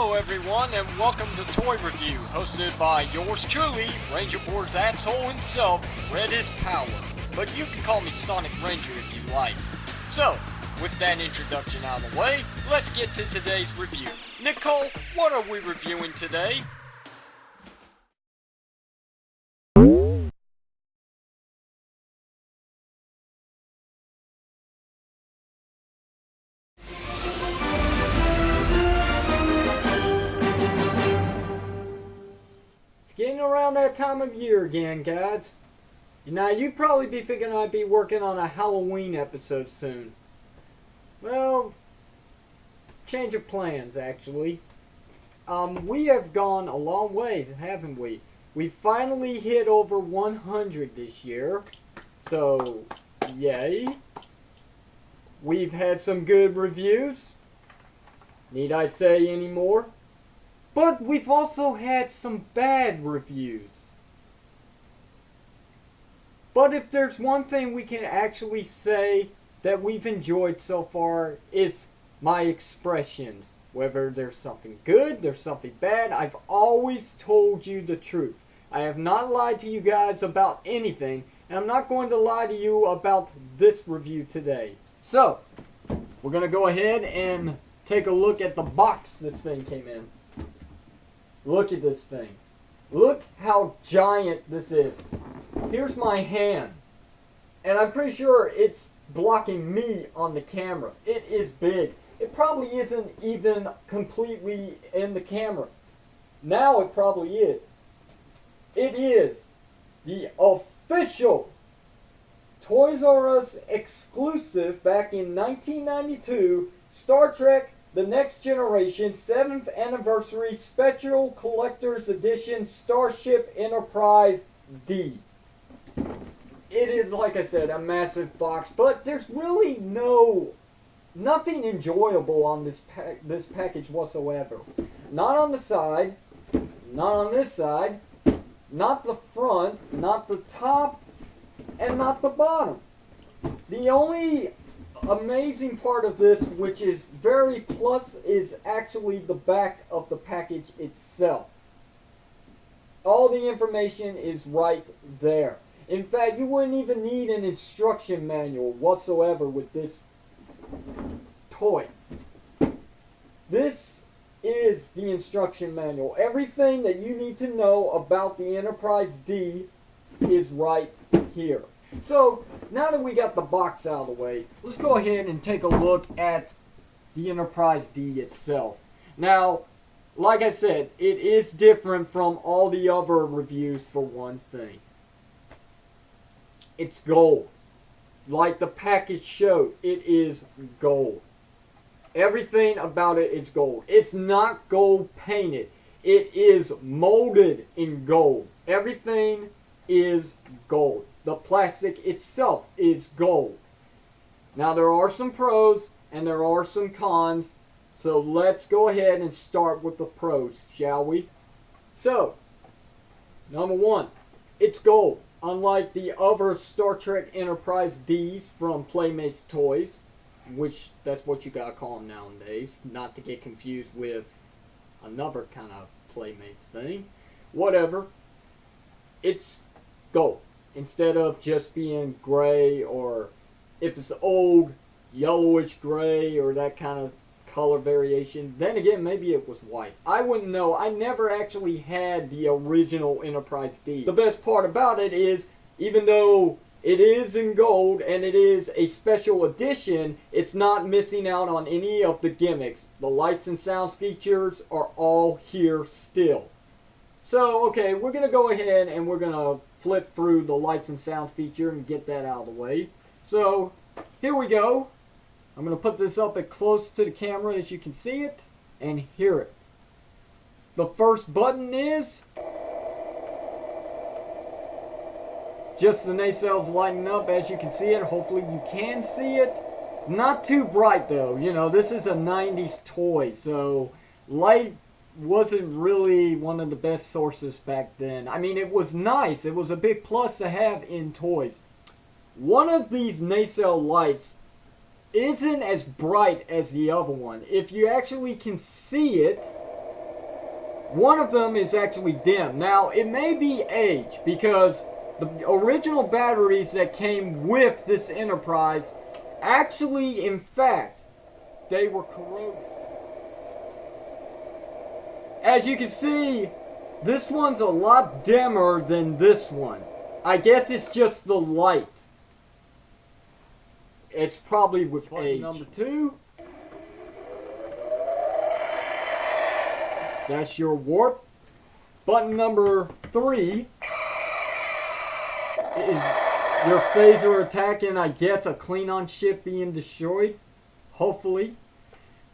Hello everyone and welcome to Toy Review, hosted by yours truly, Ranger Board's asshole himself, Red is Power. But you can call me Sonic Ranger if you like. So, with that introduction out of the way, let's get to today's review. Nicole, what are we reviewing today? It's getting around that time of year again, guys. Now, you'd probably be thinking I'd be working on a Halloween episode soon. Well, change of plans, actually. We have gone a long way, haven't we? We finally hit over 100 this year. So, yay. We've had some good reviews. Need I say any more? But we've also had some bad reviews. But if there's one thing we can actually say that we've enjoyed so far, is my expressions. Whether there's something good, there's something bad, I've always told you the truth. I have not lied to you guys about anything, and I'm not going to lie to you about this review today. So, we're going to go ahead and take a look at the box this thing came in. Look at this thing. Look how giant this is. Here's my hand. And I'm pretty sure it's blocking me on the camera. It is big. It probably isn't even completely in the camera. Now it probably is. It is the official Toys R Us exclusive back in 1992 Star Trek The Next Generation 7th Anniversary Special Collector's Edition Starship Enterprise D. It is, like I said, a massive box, but there's really nothing enjoyable on this package whatsoever. Not on the side, not on this side, not the front, not the top, and not the bottom. The only amazing part of this, which is very plus, is actually the back of the package itself. All the information is right there. In fact, you wouldn't even need an instruction manual whatsoever with this toy. This is the instruction manual. Everything that you need to know about the Enterprise D is right here. So, now that we got the box out of the way, let's go ahead and take a look at the Enterprise D itself. Now, like I said, it is different from all the other reviews for one thing. It's gold. Like the package showed, it is gold. Everything about it is gold. It's not gold painted. It is molded in gold. Everything is gold. The plastic itself is gold. Now there are some pros and there are some cons. So let's go ahead and start with the pros, shall we? So, number one, it's gold. Unlike the other Star Trek Enterprise Ds from Playmates toys, which that's what you gotta call them nowadays, not to get confused with another kind of Playmates thing. Whatever. It's gold. Instead of just being gray, or if it's old, yellowish gray, or that kind of color variation. Then again, maybe it was white. I wouldn't know. I never actually had the original Enterprise D. The best part about it is, even though it is in gold and it is a special edition, it's not missing out on any of the gimmicks. The lights and sounds features are all here still. So, okay, we're going to go ahead and we're going to flip through the lights and sounds feature and get that out of the way. So, here we go. I'm going to put this up as close to the camera as you can see it and hear it. The first button is just the nacelles lighting up as you can see it. Hopefully you can see it. Not too bright though. You know, this is a 90s toy, so light wasn't really one of the best sources back then. I mean, it was nice. It was a big plus to have in toys. One of these nacelle lights isn't as bright as the other one. If you actually can see it, one of them is actually dim. Now, it may be age, because the original batteries that came with this Enterprise, actually, in fact, they were corroded. As you can see, this one's a lot dimmer than this one. I guess it's just the light. It's probably with age. Number 2. That's your warp. Button number 3 is your phaser attack, and I guess a Klingon ship being destroyed. Hopefully.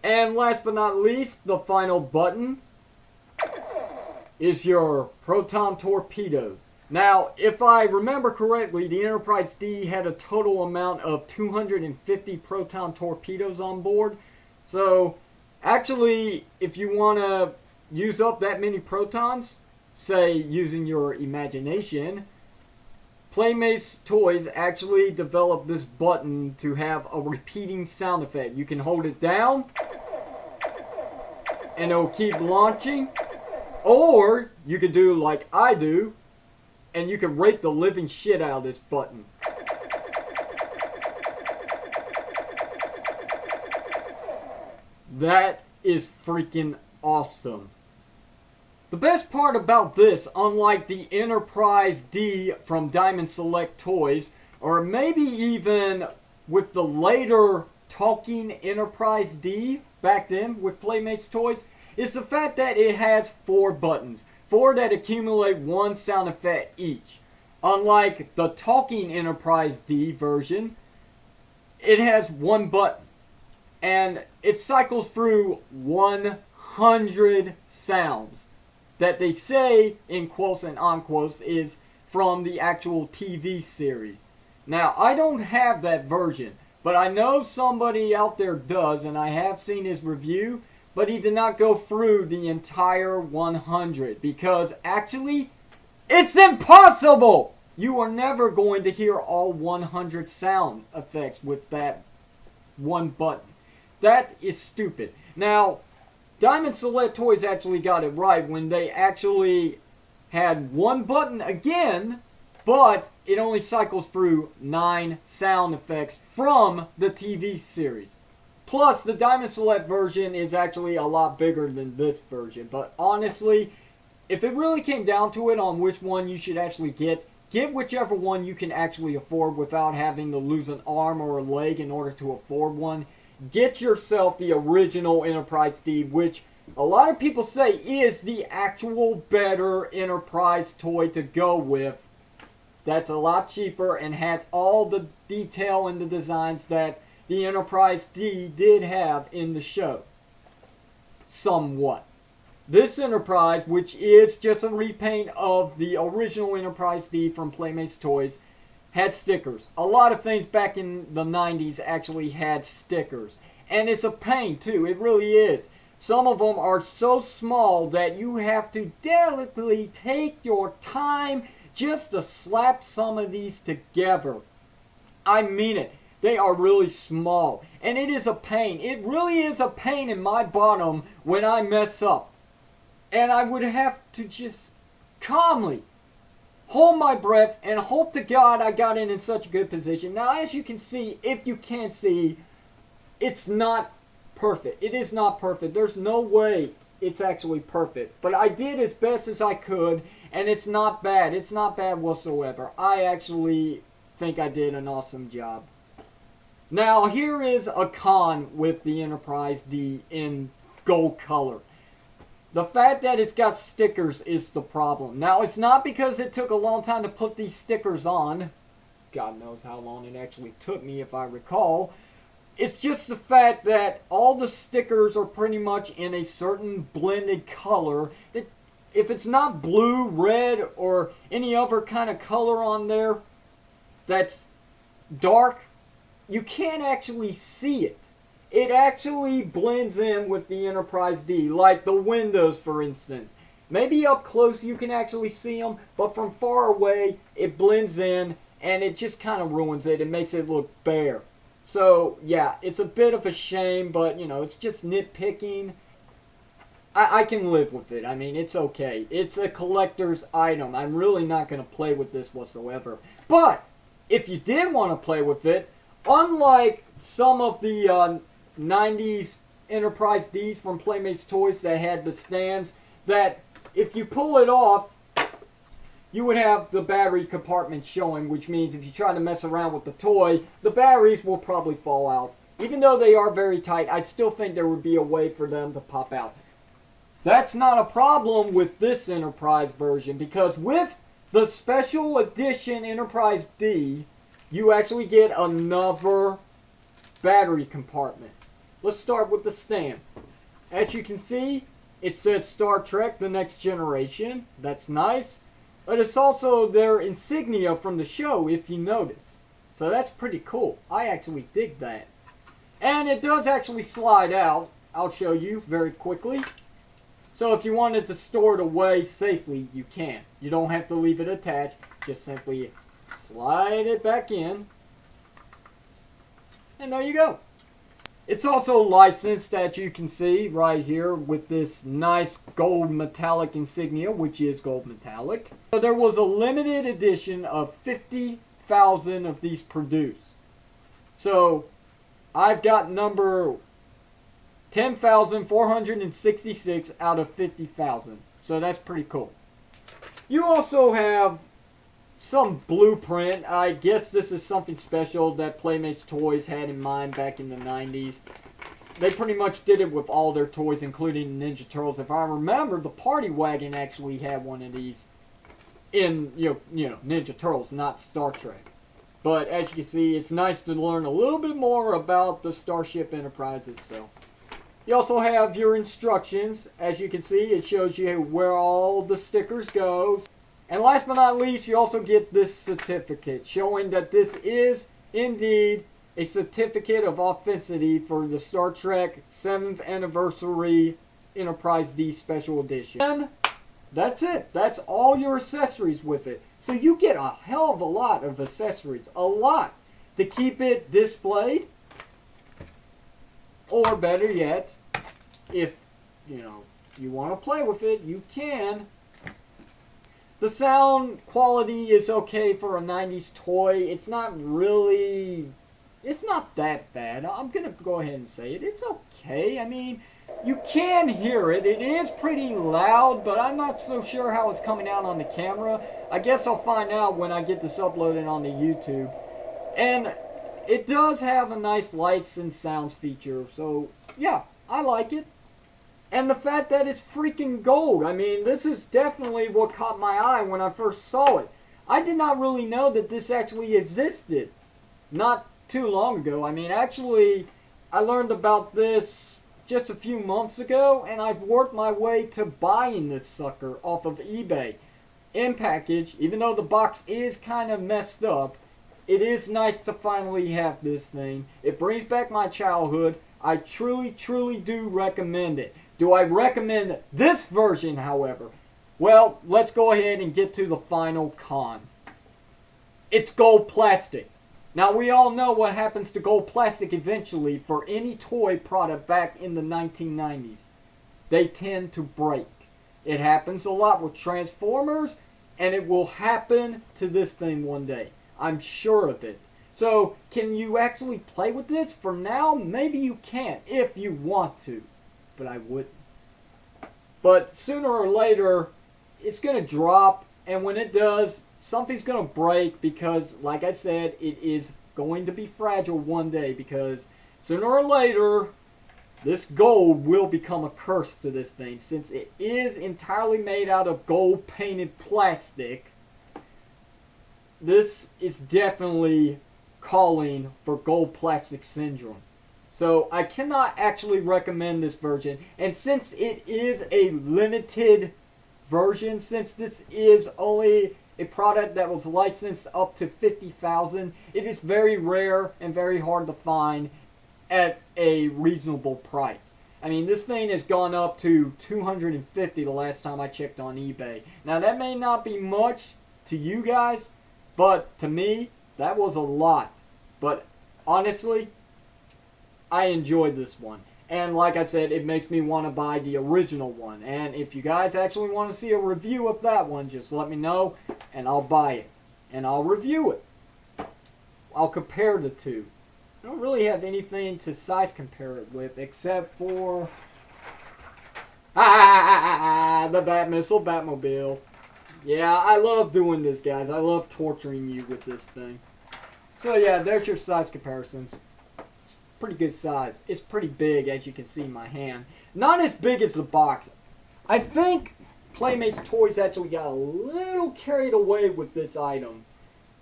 And last but not least, the final button is your proton torpedo. Now, if I remember correctly, the Enterprise D had a total amount of 250 proton torpedoes on board. So, actually, if you want to use up that many protons, say using your imagination, Playmates Toys actually developed this button to have a repeating sound effect. You can hold it down, and it'll keep launching. Or you could do like I do, and you can rake the living shit out of this button. That is freaking awesome. The best part about this, unlike the Enterprise D from Diamond Select Toys, or maybe even with the later talking Enterprise D back then with Playmates Toys, is the fact that it has 4 buttons. 4 that accumulate 1 sound effect each. Unlike the talking Enterprise D version, it has 1 button. And it cycles through 100 sounds that they say, in quotes and unquotes, is from the actual TV series. Now, I don't have that version, but I know somebody out there does, and I have seen his review. But he did not go through the entire 100 because actually, it's impossible! You are never going to hear all 100 sound effects with that 1 button. That is stupid. Now, Diamond Select Toys actually got it right when they actually had 1 button again, but it only cycles through 9 sound effects from the TV series. Plus, the Diamond Select version is actually a lot bigger than this version. But honestly, if it really came down to it on which one you should actually get whichever one you can actually afford without having to lose an arm or a leg in order to afford one. Get yourself the original Enterprise D, which a lot of people say is the actual better Enterprise toy to go with. That's a lot cheaper and has all the detail and the designs that the Enterprise D did have in the show. Somewhat. This Enterprise, which is just a repaint of the original Enterprise D from Playmates Toys, had stickers. A lot of things back in the 90s actually had stickers. And it's a pain too, it really is. Some of them are so small that you have to delicately take your time just to slap some of these together. I mean it. They are really small. And it is a pain. It really is a pain in my bottom when I mess up. And I would have to just calmly hold my breath and hope to God I got in such a good position. Now, as you can see, if you can't see, it's not perfect. It is not perfect. There's no way it's actually perfect. But I did as best as I could, and it's not bad. It's not bad whatsoever. I actually think I did an awesome job. Now, here is a con with the Enterprise D in gold color. The fact that it's got stickers is the problem. Now, it's not because it took a long time to put these stickers on. God knows how long it actually took me, if I recall. It's just the fact that all the stickers are pretty much in a certain blended color. That if it's not blue, red, or any other kind of color on there that's dark, you can't actually see it. It actually blends in with the Enterprise D, like the windows, for instance. Maybe up close you can actually see them, but from far away it blends in and it just kind of ruins it. It makes it look bare. So, yeah, it's a bit of a shame, but, you know, it's just nitpicking. I can live with it. I mean, it's okay. It's a collector's item. I'm really not going to play with this whatsoever. But, if you did want to play with it, unlike some of the 90s Enterprise Ds from Playmates Toys that had the stands, that if you pull it off, you would have the battery compartment showing, which means if you try to mess around with the toy, the batteries will probably fall out. Even though they are very tight, I still think there would be a way for them to pop out. That's not a problem with this Enterprise version, because with the special edition Enterprise D, you actually get another battery compartment. Let's start with the stand. As you can see, it says Star Trek The Next Generation. That's nice. But it's also their insignia from the show, if you notice. So that's pretty cool. I actually dig that. And it does actually slide out. I'll show you very quickly. So if you wanted to store it away safely, you can. You don't have to leave it attached. Just simply slide it back in. And there you go. It's also licensed, as you can see right here, with this nice gold metallic insignia, which is gold metallic. So there was a limited edition of 50,000 of these produced. So I've got number 10,466 out of 50,000. So that's pretty cool. You also have some blueprint. I guess this is something special that Playmates Toys had in mind back in the 90s. They pretty much did it with all their toys, including Ninja Turtles. If I remember, the Party Wagon actually had one of these in, you know, Ninja Turtles, not Star Trek. But as you can see, it's nice to learn a little bit more about the Starship Enterprise itself. You also have your instructions. As you can see, it shows you where all the stickers go. And last but not least, you also get this certificate showing that this is indeed a certificate of authenticity for the Star Trek 7th Anniversary Enterprise D Special Edition. And that's it. That's all your accessories with it. So you get a hell of a lot of accessories. A lot to keep it displayed. Or better yet, if, you know, you want to play with it, you can. The sound quality is okay for a 90s toy. It's not really... It's not that bad. I'm going to go ahead and say it. It's okay. I mean, you can hear it. It is pretty loud, but I'm not so sure how it's coming out on the camera. I guess I'll find out when I get this uploaded on the YouTube. And it does have a nice lights and sounds feature. So, yeah, I like it. And the fact that it's freaking gold. I mean, this is definitely what caught my eye when I first saw it. I did not really know that this actually existed. Not too long ago. I mean, actually, I learned about this just a few months ago, and I've worked my way to buying this sucker off of eBay. In package, even though the box is kind of messed up, it is nice to finally have this thing. It brings back my childhood. I truly, truly do recommend it. Do I recommend this version, however? Well, let's go ahead and get to the final con. It's gold plastic. Now, we all know what happens to gold plastic eventually for any toy product back in the 1990s. They tend to break. It happens a lot with Transformers, and it will happen to this thing one day. I'm sure of it. So, can you actually play with this? For now, maybe you can, if you want to. But I wouldn't. But sooner or later, it's going to drop, and when it does, something's going to break because, like I said, it is going to be fragile one day because sooner or later, this gold will become a curse to this thing. Since it is entirely made out of gold-painted plastic, this is definitely calling for gold plastic syndrome. So I cannot actually recommend this version. And since it is a limited version, since this is only a product that was licensed up to 50,000, it is very rare and very hard to find at a reasonable price. I mean, this thing has gone up to $250 the last time I checked on eBay. Now, that may not be much to you guys, but to me, that was a lot. But honestly, I enjoyed this one. And like I said, it makes me want to buy the original one. And if you guys actually want to see a review of that one, just let me know and I'll buy it. And I'll review it. I'll compare the two. I don't really have anything to size compare it with except for the Bat Missile Batmobile. Yeah, I love doing this, guys. I love torturing you with this thing. So yeah, there's your size comparisons. Pretty good size. It's pretty big, as you can see in my hand. Not as big as the box. I think Playmates Toys actually got a little carried away with this item.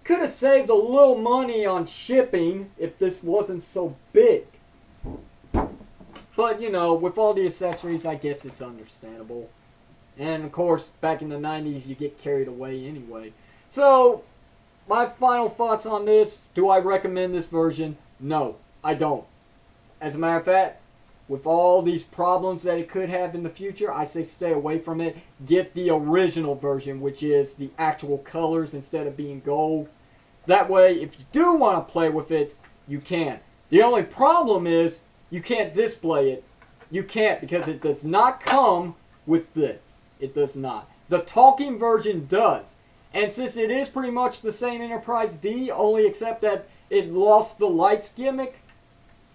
Could have saved a little money on shipping if this wasn't so big. But, you know, with all the accessories, I guess it's understandable. And, of course, back in the 90s, you get carried away anyway. So, my final thoughts on this. Do I recommend this version? No. I don't. As a matter of fact, with all these problems that it could have in the future, I say stay away from it. Get the original version, which is the actual colors instead of being gold. That way, if you do want to play with it, you can. The only problem is you can't display it. You can't because it does not come with this. It does not. The talking version does. And since it is pretty much the same Enterprise D, only except that it lost the lights gimmick,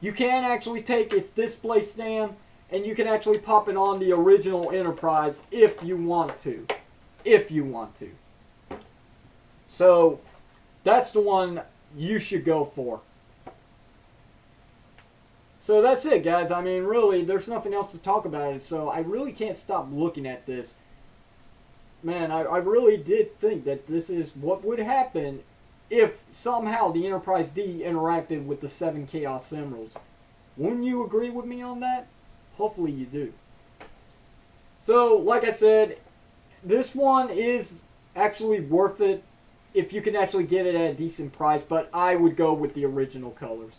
you can actually take its display stand and you can actually pop it on the original Enterprise if you want to. If you want to. So, that's the one you should go for. So that's it, guys. I mean, really, there's nothing else to talk about it, so I really can't stop looking at this. Man, I really did think that this is what would happen if somehow the Enterprise D interacted with the 7 Chaos Emeralds. Wouldn't you agree with me on that? Hopefully you do. So, like I said, this one is actually worth it if you can actually get it at a decent price, but I would go with the original colors.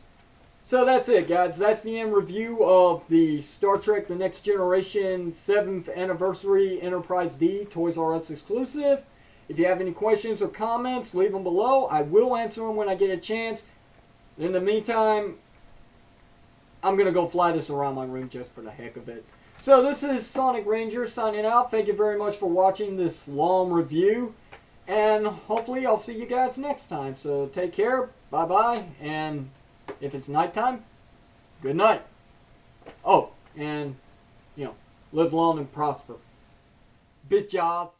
So that's it, guys. That's the end review of the Star Trek The Next Generation 7th Anniversary Enterprise D Toys R Us exclusive. If you have any questions or comments, leave them below. I will answer them when I get a chance. In the meantime, I'm going to go fly this around my room just for the heck of it. So this is Sonic Ranger signing out. Thank you very much for watching this long review. And hopefully I'll see you guys next time. So take care. Bye-bye. And if it's nighttime, good night. Oh, and, you know, live long and prosper. Bitches.